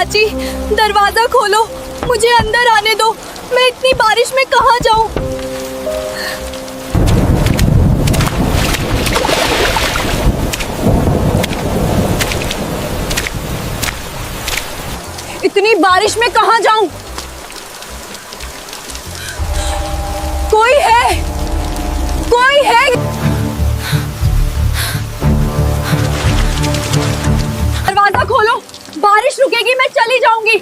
चाची, दरवाजा खोलो, मुझे अंदर आने दो। मैं इतनी बारिश में कहाँ जाऊँ? इतनी बारिश में कहाँ जाऊँ? कोई है? कोई है? दरवाजा खोलो, बारिश रुकेगी, मैं चली जाऊंगी।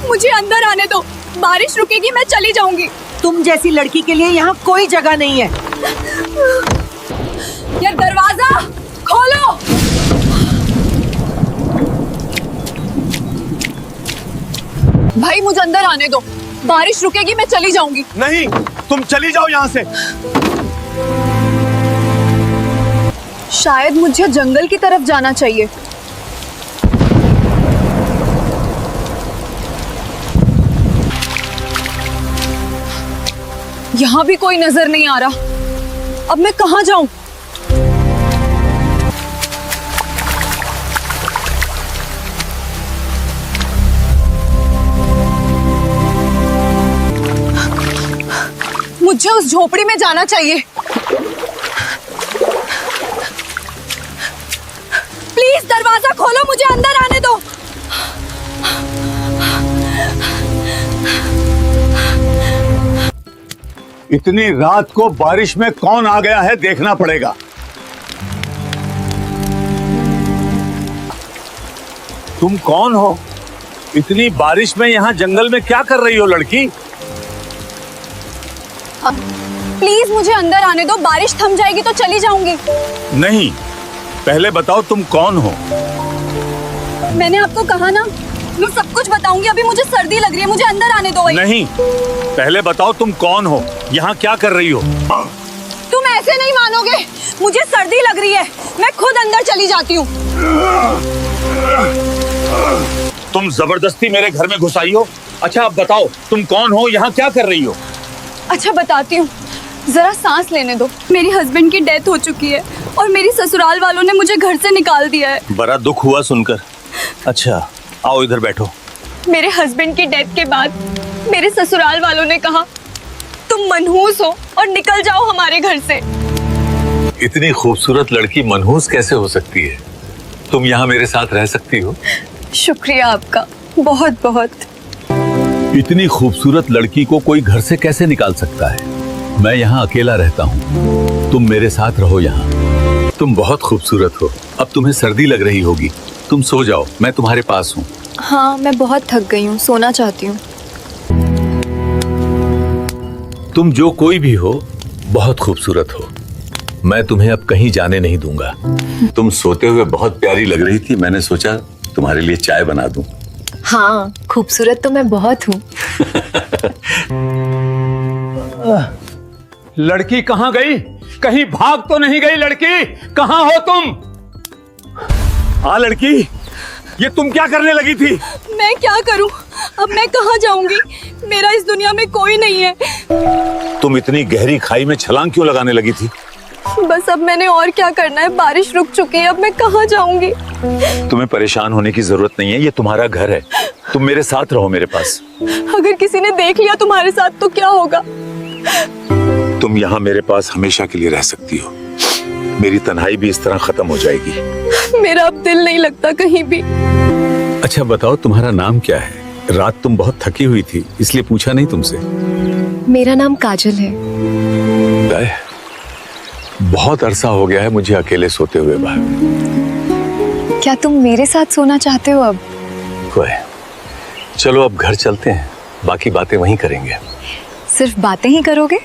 मुझे अंदर आने दो, बारिश रुकेगी, मैं चली जाऊंगी। तुम जैसी लड़की के लिए यहाँ कोई जगह नहीं है। यार दरवाजा खोलो। भाई मुझे अंदर आने दो, बारिश रुकेगी, मैं चली जाऊंगी। नहीं, तुम चली जाओ यहाँ से। शायद मुझे जंगल की तरफ जाना चाहिए। यहाँ भी कोई नजर नहीं आ रहा। अब मैं कहाँ जाऊं? मुझे उस झोपड़ी में जाना चाहिए। प्लीज दरवाजा खोलो, मुझे अंदर आने दो। इतनी रात को बारिश में कौन आ गया है देखना पड़ेगा। तुम कौन हो? इतनी बारिश में यहाँ जंगल में क्या कर रही हो लड़की? प्लीज मुझे अंदर आने दो, बारिश थम जाएगी तो चली जाऊंगी। नहीं, पहले बताओ तुम कौन हो? मैंने आपको कहा ना, मैं सब कुछ बताऊंगी। अभी मुझे सर्दी लग रही है, मुझे अंदर आने दो। नहीं, पहले बताओ तुम कौन हो, यहाँ क्या कर रही हो? तुम ऐसे नहीं मानोगे, मुझे सर्दी लग रही है, मैं खुद अंदर चली जाती हूँ। तुम जबरदस्ती मेरे घर में घुस आई हो। अच्छा अब बताओ तुम कौन हो, यहाँ क्या कर रही हो? अच्छा बताती हूँ, जरा सांस लेने दो। मेरी हस्बैंड की डेथ हो चुकी है और मेरी ससुराल वालों ने मुझे घर से निकाल दिया है। बड़ा दुख हुआ सुनकर। अच्छा आओ इधर बैठो। मेरे हस्बैंड की डेथ के बाद मेरे ससुराल वालों ने कहा तुम मनहूस हो और निकल जाओ हमारे घर से। इतनी खूबसूरत लड़की मनहूस कैसे हो सकती है? तुम यहाँ मेरे साथ रह सकती हो। शुक्रिया आपका, बहुत बहुत। इतनी खूबसूरत लड़की को कोई घर से कैसे निकाल सकता है? मैं यहाँ अकेला रहता हूँ, तुम मेरे साथ रहो यहाँ। तुम बहुत खूबसूरत हो। अब तुम्हें सर्दी लग रही होगी, तुम सो जाओ, मैं तुम्हारे पास हूँ। हाँ मैं बहुत थक गई हूँ, सोना चाहती हूँ। तुम जो कोई भी हो बहुत खूबसूरत हो। मैं तुम्हें अब कहीं जाने नहीं दूंगा। तुम सोते हुए बहुत प्यारी लग रही थी, मैंने सोचा तुम्हारे लिए चाय बना दूं। हाँ खूबसूरत तो मैं बहुत हूँ। लड़की कहाँ गई? कहीं भाग तो नहीं गई लड़की? कहाँ हो तुम? हाँ लड़की, ये तुम क्या करने लगी थी? मैं क्या करूं? अब मैं कहाँ जाऊंगी? मेरा इस दुनिया में कोई नहीं है। तुम इतनी गहरी खाई में छलांग क्यों लगाने लगी थी? बस अब मैंने और क्या करना है, बारिश रुक चुकी है, अब मैं कहाँ जाऊंगी? तुम्हें परेशान होने की जरूरत नहीं है, ये तुम्हारा घर है। तुम मेरे साथ रहो मेरे पास। अगर किसी ने देख लिया तुम्हारे साथ तो क्या होगा? तुम यहाँ मेरे पास हमेशा के लिए रह सकती हो। मेरी तन्हाई भी इस तरह खत्म हो जाएगी। मेरा अब दिल नहीं लगता कहीं भी। अच्छा बताओ तुम्हारा नाम क्या है? रात तुम बहुत थकी हुई थी इसलिए पूछा नहीं तुमसे। मेरा नाम काजल है। बहुत अरसा हो गया है मुझे अकेले सोते हुए बाहर। क्या तुम मेरे साथ सोना चाहते हो अब? चलो अब घर चलते हैं, बाकी बातें वहीं करेंगे। सिर्फ बातें ही करोगे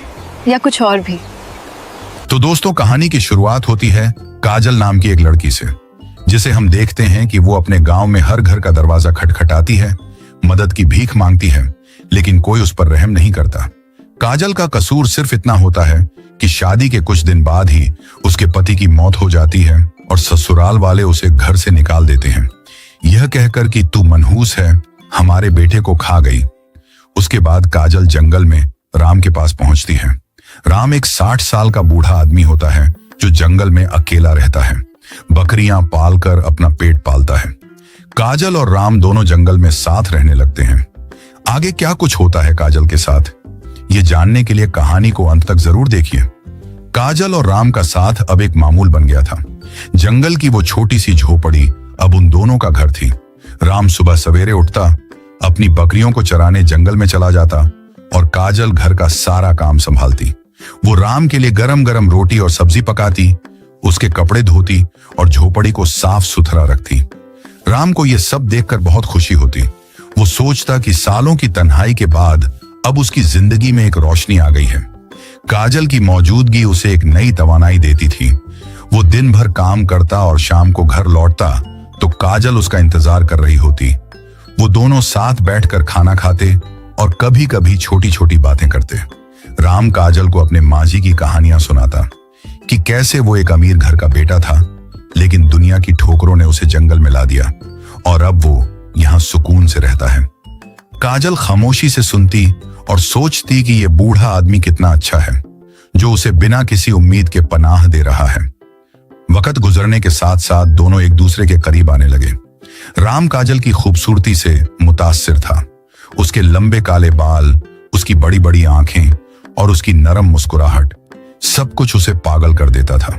या कुछ और भी? तो दोस्तों कहानी की शुरुआत होती है काजल नाम की एक लड़की से, जिसे हम देखते हैं कि वो अपने गांव में हर घर का दरवाजा खटखटाती है, मदद की भीख मांगती है, लेकिन कोई उस पर रहम नहीं करता। काजल का कसूर सिर्फ इतना होता है कि शादी के कुछ दिन बाद ही उसके पति की मौत हो जाती है और ससुराल वाले उसे घर से निकाल देते हैं, यह कहकर कि तू मनहूस है, हमारे बेटे को खा गई। उसके बाद काजल जंगल में राम के पास पहुंचती है। राम एक 60 साल का बूढ़ा आदमी होता है जो जंगल में अकेला रहता है। बकरियां पालकर अपना पेट पालता है। काजल और राम दोनों जंगल में साथ रहने लगते हैं। आगे क्या कुछ होता है काजल के साथ, ये जानने के लिए कहानी को अंत तक जरूर देखिए। काजल और राम का साथ अब एक मामूल बन गया था। जंगल की वो छोटी सी झोपड़ी अब उन दोनों का घर थी। राम सुबह सवेरे उठता, अपनी बकरियों को चराने जंगल में चला जाता और काजल घर का सारा काम संभालती। वो राम के लिए गरम गरम रोटी और सब्जी पकाती, उसके कपड़े धोती और झोपड़ी को साफ सुथरा रखती। राम को यह सब देखकर बहुत खुशी होती। वो सोचता कि सालों की तन्हाई के बाद अब उसकी जिंदगी में एक रोशनी आ गई है। काजल की मौजूदगी उसे एक नई तवानाई देती थी। वो दिन भर काम करता और शाम को घर लौटता तो काजल उसका इंतजार कर रही होती। वो दोनों साथ बैठकर खाना खाते और कभी कभी छोटी छोटी बातें करते। राम काजल को अपने माजी की कहानियां सुनाता कि कैसे वो एक अमीर घर का बेटा था, लेकिन दुनिया की ठोकरों ने उसे जंगल में ला दिया और अब वो यहां सुकून से रहता है। काजल खामोशी से सुनती और सोचती कि यह बूढ़ा आदमी कितना अच्छा है, जो उसे बिना किसी उम्मीद के पनाह दे रहा है। वक्त गुजरने के साथ साथ दोनों एक दूसरे के करीब आने लगे। राम काजल की खूबसूरती से मुतासिर था। उसके लंबे काले बाल, उसकी बड़ी बड़ी आंखें और उसकी नरम मुस्कुराहट, सब कुछ उसे पागल कर देता था।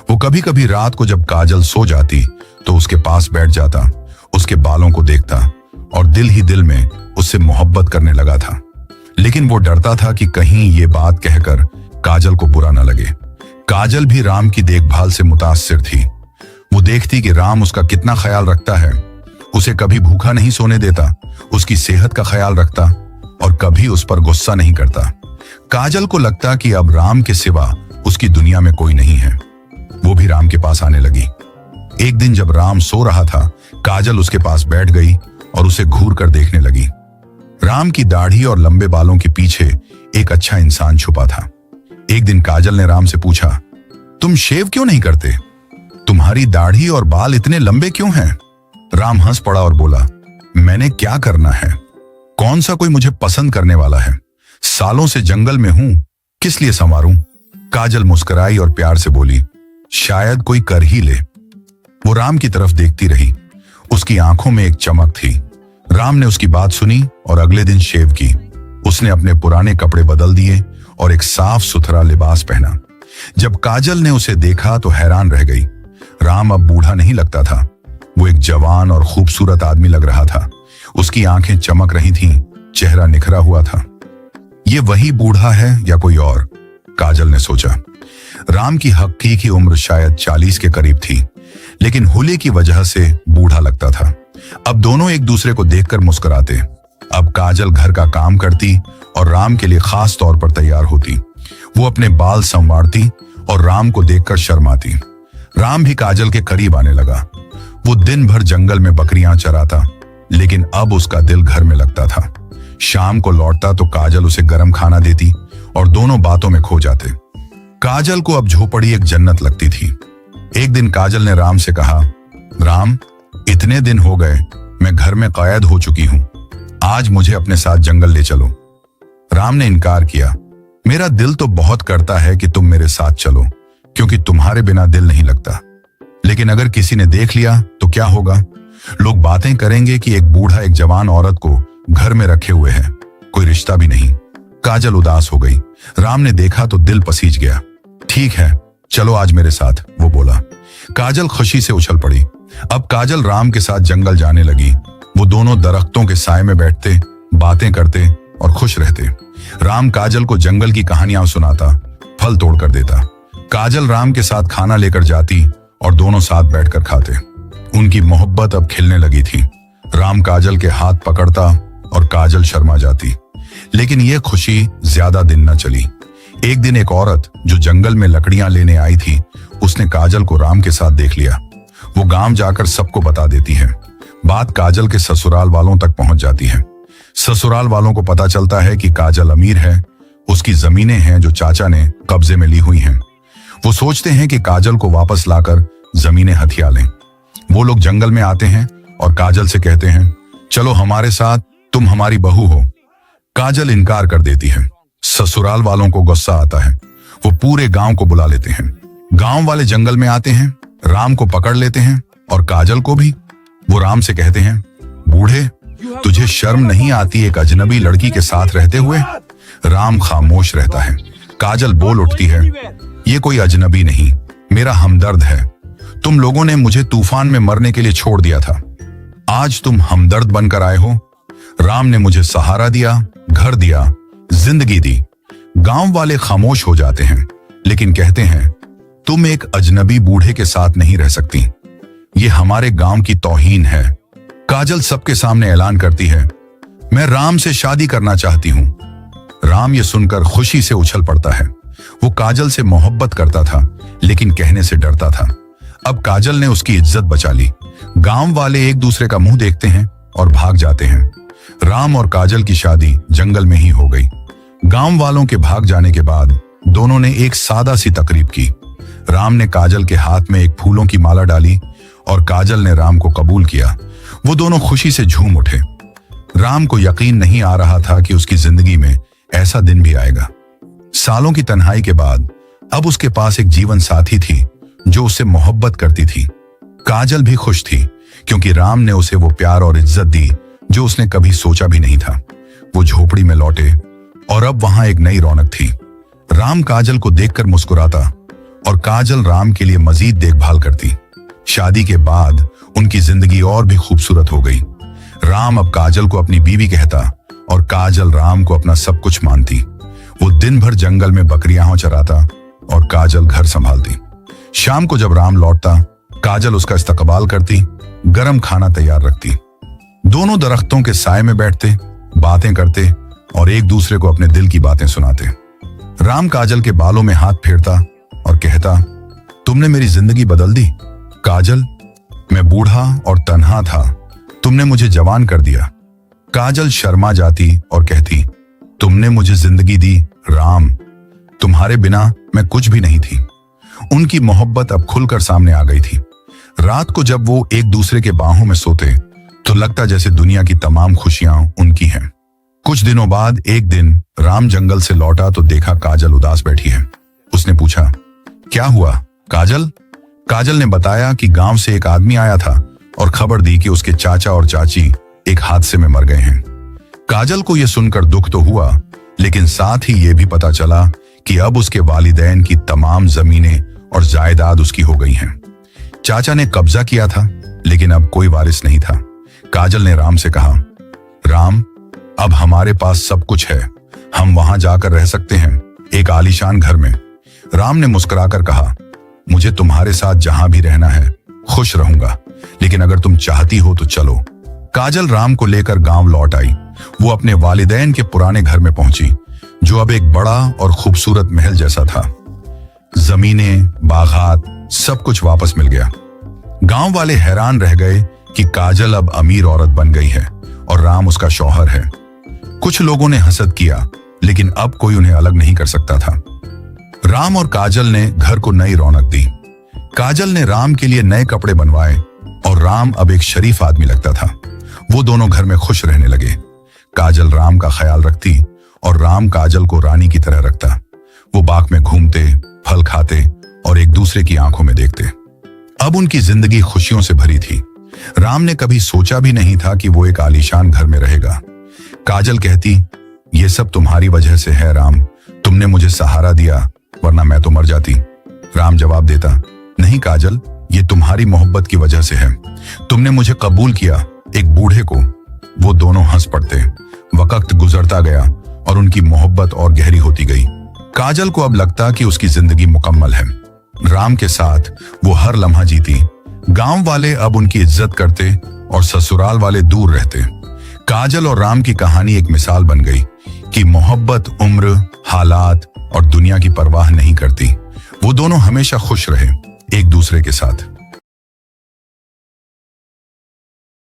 वो कभी कभी रात को जब काजल सो जाती तो उसके पास बैठ जाता, उसके बालों को देखता और दिल ही दिल में उससे मोहब्बत करने लगा था। लेकिन वो डरता था कि कहीं ये बात कहकर काजल को बुरा न लगे। काजल भी राम की देखभाल से मुतासिर थी। वो देखती कि राम उसका कितना ख्याल रखता है, उसे कभी भूखा नहीं सोने देता, उसकी सेहत का ख्याल रखता और कभी उस पर गुस्सा नहीं करता। काजल को लगता कि अब राम के सिवा उसकी दुनिया में कोई नहीं है। वो भी राम के पास आने लगी। एक दिन जब राम सो रहा था, काजल उसके पास बैठ गई और उसे घूर कर देखने लगी। राम की दाढ़ी और लंबे बालों के पीछे एक अच्छा इंसान छुपा था। एक दिन काजल ने राम से पूछा, तुम शेव क्यों नहीं करते? तुम्हारी दाढ़ी और बाल इतने लंबे क्यों हैं? राम हंस पड़ा और बोला, मैंने क्या करना है? कौन सा कोई मुझे पसंद करने वाला है? सालों से जंगल में हूं, किस लिए संवारूं? काजल मुस्कुराई और प्यार से बोली, शायद कोई कर ही ले। वो राम की तरफ देखती रही। उसकी आंखों में एक चमक थी। राम ने उसकी बात सुनी और अगले दिन शेव की। उसने अपने पुराने कपड़े बदल दिए और एक साफ सुथरा लिबास पहना। जब काजल ने उसे देखा तो हैरान रह गई। राम अब बूढ़ा नहीं लगता था। वो एक जवान और खूबसूरत आदमी लग रहा था। उसकी आंखें चमक रही थीं, चेहरा निखरा हुआ था। ये वही बूढ़ा है या कोई और? काजल ने सोचा। राम की हकीकी उम्र शायद 40 के करीब थी, लेकिन हुले की वजह से बूढ़ा लगता था। अब दोनों एक दूसरे को देखकर मुस्कुराते। अब काजल घर का काम करती और राम के लिए खास तौर पर तैयार होती। वो अपने बाल संवारती और राम को देखकर शर्माती। राम भी काजल के करीब आने लगा। वो दिन भर जंगल में बकरियां चराता, लेकिन अब उसका दिल घर में लगता था। शाम को लौटता तो काजल उसे गर्म खाना देती और दोनों बातों में खो जाते। काजल को अब झोपड़ी एक जन्नत लगती थी। एक दिन काजल ने राम से कहा, राम, इतने दिन हो गए मैं घर में कैद हो चुकी हूं, आज मुझे अपने साथ जंगल ले चलो। राम ने इनकार किया, मेरा दिल तो बहुत करता है कि तुम मेरे साथ चलो, क्योंकि तुम्हारे बिना दिल नहीं लगता। लेकिन अगर किसी ने देख लिया तो क्या होगा? लोग बातें करेंगे कि एक बूढ़ा एक जवान औरत को घर में रखे हुए है, कोई रिश्ता भी नहीं। काजल उदास हो गई। राम ने देखा तो दिल पसीज गया। ठीक है, चलो आज मेरे साथ, वो बोला। काजल खुशी से उछल पड़ी। अब काजल राम के साथ जंगल जाने लगी। वो दोनों दरख्तों के साए में बैठते, बातें करते और खुश रहते। राम काजल को जंगल की कहानियां सुनाता, फल तोड़ कर देता। काजल राम के साथ खाना लेकर जाती और दोनों साथ बैठकर खाते। उनकी मोहब्बत अब खिलने लगी थी। राम काजल के हाथ पकड़ता और काजल शर्मा जाती। लेकिन यह खुशी ज्यादा दिन न चली। एक दिन एक औरत जो जंगल में लकड़ियां लेने आई थी, उसने काजल को राम के साथ देख लिया। वो गांव जाकर सबको बता देती है। बात काजल के ससुराल वालों तक पहुंच जाती है। ससुराल वालों को पता चलता है कि काजल अमीर है। उसकी जमीनें हैं जो चाचा ने कब्जे में ली हुई हैं। वो सोचते हैं कि काजल को वापस लाकर जमीनें हथिया लें। वो लोग जंगल में आते हैं और काजल से कहते हैं, चलो हमारे साथ, तुम हमारी बहू हो। काजल इनकार कर देती है। ससुराल वालों को गुस्सा आता है। वो पूरे गांव को बुला लेते हैं। गांव वाले जंगल में आते हैं। राम को पकड़ लेते हैं और काजल को भी। वो राम से कहते हैं, बूढ़े, तुझे शर्म नहीं आती एक अजनबी लड़की के साथ रहते हुए? राम खामोश रहता है। काजल बोल उठती है, ये कोई अजनबी नहीं, मेरा हमदर्द है। तुम लोगों ने मुझे तूफान में मरने के लिए छोड़ दिया था, आज तुम हमदर्द बनकर आए हो। राम ने मुझे सहारा दिया, घर दिया, जिंदगी दी। गांव वाले खामोश हो जाते हैं, लेकिन कहते हैं, तुम एक अजनबी बूढ़े के साथ नहीं रह सकती, ये हमारे गांव की तौहीन है। काजल सबके सामने ऐलान करती है, मैं राम से शादी करना चाहती हूं। राम ये सुनकर खुशी से उछल पड़ता है। वो काजल से मोहब्बत करता था, लेकिन कहने से डरता था। अब काजल ने उसकी इज्जत बचा ली। गांव वाले एक दूसरे का मुंह देखते हैं और भाग जाते हैं। राम और काजल की शादी जंगल में ही हो गई। गांव वालों के भाग जाने के बाद दोनों ने एक सादा सी तकरीब की। राम ने काजल के हाथ में एक फूलों की माला डाली और काजल ने राम को कबूल किया। वो दोनों खुशी से झूम उठे। राम को यकीन नहीं आ रहा था कि उसकी जिंदगी में ऐसा दिन भी आएगा। सालों की तन्हाई के बाद अब उसके पास एक जीवन साथी थी जो उससे मोहब्बत करती थी। काजल भी खुश थी क्योंकि राम ने उसे वो प्यार और इज्जत दी जो उसने कभी सोचा भी नहीं था। वो झोपड़ी में लौटे और अब वहां एक नई रौनक थी। राम काजल को देखकर मुस्कुराता और काजल राम के लिए मजीद देखभाल करती। शादी के बाद उनकी जिंदगी और भी खूबसूरत हो गई। राम अब काजल को अपनी बीवी कहता और काजल राम को अपना सब कुछ मानती। वो दिन भर जंगल में बकरियां चराता और काजल घर संभालती। शाम को जब राम लौटता, काजल उसका इस्तकबाल करती, गरम खाना तैयार रखती। दोनों दरख्तों के साए में बैठते, बातें करते और एक दूसरे को अपने दिल की बातें सुनाते। राम काजल के बालों में हाथ फेरता और कहता, तुमने मेरी जिंदगी बदल दी काजल। मैं बूढ़ा और तन्हा था, तुमने मुझे जवान कर दिया। काजल शर्मा जाती और कहती, तुमने मुझे जिंदगी दी राम, तुम्हारे बिना मैं कुछ भी नहीं थी। उनकी मोहब्बत अब खुलकर सामने आ गई थी। रात को जब वो एक दूसरे के बाहों में सोते तो लगता जैसे दुनिया की तमाम खुशियां उनकी हैं। कुछ दिनों बाद एक दिन राम जंगल से लौटा तो देखा काजल उदास बैठी है। उसने पूछा, क्या हुआ काजल? काजल ने बताया कि गांव से एक आदमी आया था और खबर दी कि उसके चाचा और चाची एक हादसे में मर गए हैं। काजल को यह सुनकर दुख तो हुआ, लेकिन साथ ही यह भी पता चला कि अब उसके वालिदैन की तमाम जमीनें और जायदाद उसकी हो गई हैं। चाचा ने कब्जा किया था, लेकिन अब कोई वारिस नहीं था। काजल ने राम से कहा, राम, अब हमारे पास सब कुछ है, हम वहां जाकर रह सकते हैं, एक आलीशान घर में। राम ने मुस्कुराकर कहा, मुझे तुम्हारे साथ जहां भी रहना है, खुश रहूंगा, लेकिन अगर तुम चाहती हो तो चलो। काजल राम को लेकर गांव लौट आई। वो अपने वालिदैन के पुराने घर में पहुंची, जो अब एक बड़ा और खूबसूरत महल जैसा था। जमीनें, बागात, सब कुछ वापस मिल गया। गांव वाले हैरान रह गए कि काजल अब अमीर औरत बन गई है और राम उसका शौहर है। कुछ लोगों ने हसद किया, लेकिन अब कोई उन्हें अलग नहीं कर सकता था। राम और काजल ने घर को नई रौनक दी। काजल ने राम के लिए नए कपड़े बनवाए और राम अब एक शरीफ आदमी लगता था। वो दोनों घर में खुश रहने लगे। काजल राम का ख्याल रखती और राम काजल को रानी की तरह रखता। वो बाग में घूमते, फल खाते और एक दूसरे की आंखों में देखते। अब उनकी जिंदगी खुशियों से भरी थी। राम ने कभी सोचा भी नहीं था कि वो एक आलीशान घर में रहेगा। काजल कहती, ये सब तुम्हारी वजह से है राम, तुमने मुझे सहारा दिया, वरना मैं तो मर जाती। राम जवाब देता, नहीं काजल, ये तुम्हारी मोहब्बत की वजह से है, तुमने मुझे कबूल किया, एक बूढ़े को। वो दोनों हंस पड़ते। वक्त गुजरता गया और उनकी मोहब्बत और गहरी होती गई। काजल को अब लगता कि उसकी जिंदगी मुकम्मल है। राम के साथ वो हर लम्हा जीती। गांव वाले अब उनकी इज्जत करते और ससुराल वाले दूर रहते। काजल और राम की कहानी एक मिसाल बन गई कि मोहब्बत उम्र, हालात और दुनिया की परवाह नहीं करती। वो दोनों हमेशा खुश रहे एक दूसरे के साथ।